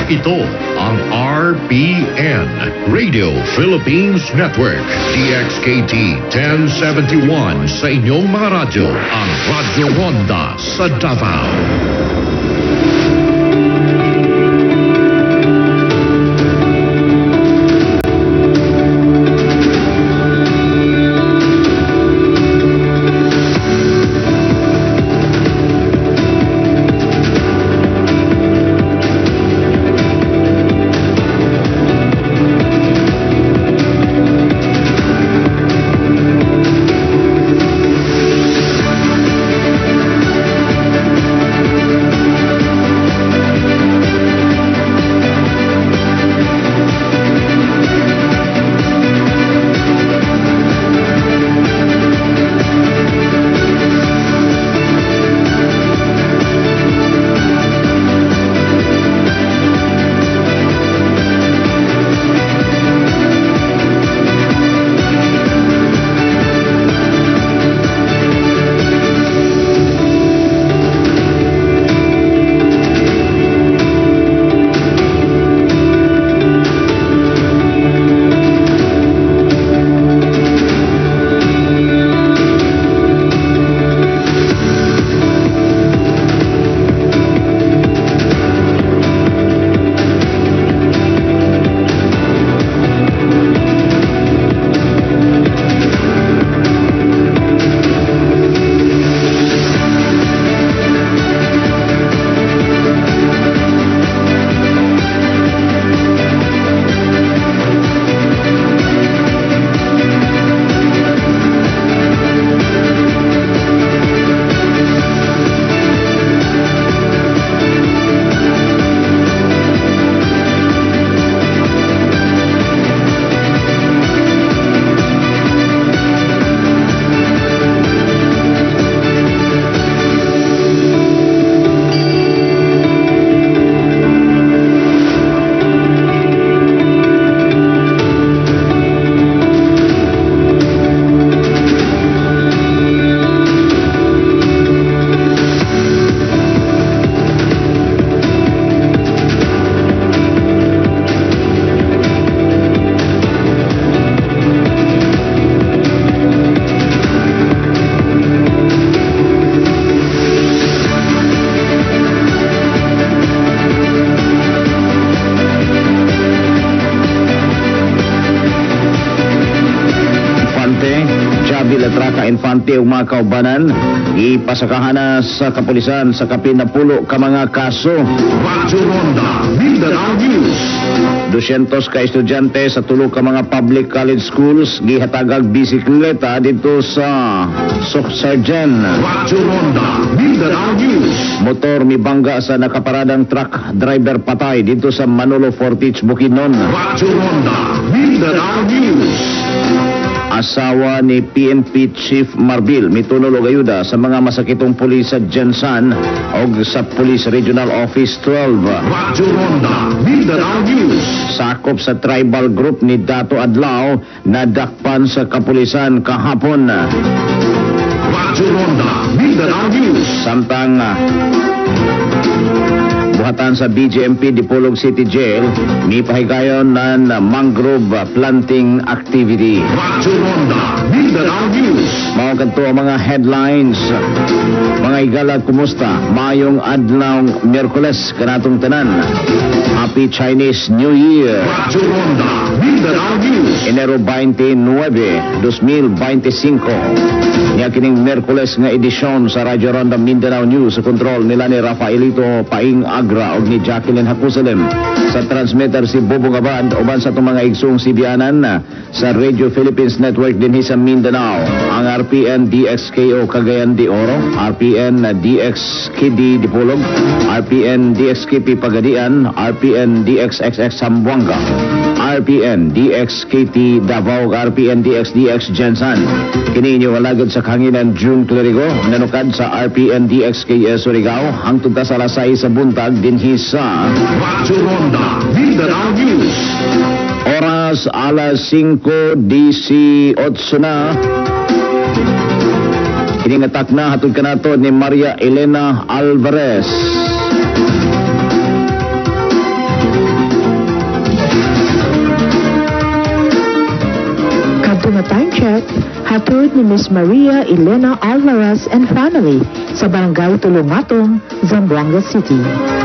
Ito ang RPN, Radio Philippines Network, DXKT 1071 sa inyong mga radyo, ang Radyo Ronda sa Davao. Infante ug mga kaubanan ipasakahan na sa kapulisan sa kapin na pulo ka mga kaso. Radyo Ronda, Mindanao News. 200 ka estudyante sa tulo ka mga public college schools gihatagag bisikleta dito sa Soksargen. Radyo Ronda, Mindanao News. Motor mibangga sa nakaparadang truck driver patay dito sa Manolo Fortich, Bukidnon. Radyo Ronda, Mindanao News. Asawa ni PNP Chief Marbil mitulog ayuda sa mga masakitong pulis sa Jensan o sa Police Regional Office 12. Radyo Ronda, Mindanao News. Sakop sa tribal group ni Dato Adlaw na dakpan sa kapulisan kahapon. Radyo Ronda, Mindanao News. Samtang buhatan sa BGMP Dipolog City Jail may pahigayon ng mangrove planting activity. Radyo Ronda, Mindanao News. Mga kanto ang mga headlines. Mga igala, kumusta? Mayong adlaw Miyerkules kanatong tanan. Happy Chinese New Year. Radyo Ronda, Mindanao News. Enero 29, 2025. Niya kining Miyerkules nga edisyon sa Radyo Ronda Mindanao News sa kontrol nila ni Rafaelito Paing Agra o ni Jacqueline Hakusalem. Sa transmitter si Bobong Abad uban sa itong mga igsong sibianan sa Radio Philippines Network din sa Mindanao. Ang RPN DXKO Cagayan de Oro, RPN DXKD Dipolog, RPN DXKP Pagadian, RPN DXXX Zamboanga, RPN DXKT Davao, RPN DXDX Jensan. Kini inyo walagod sa kanginan June Clerigo, nanukad sa RPN DXKS Surigao, hangtod ta sa alas 6 sa buntag dinhi sa Radyo Ronda, Mindanao News. Oras alas 5:18 na. Kiningatak na hatod kanato ni Maria Elena Alvarez. check hatod ni Miss Maria Elena Alvarez and family sa Barangay Tulungatong, Zamboanga City.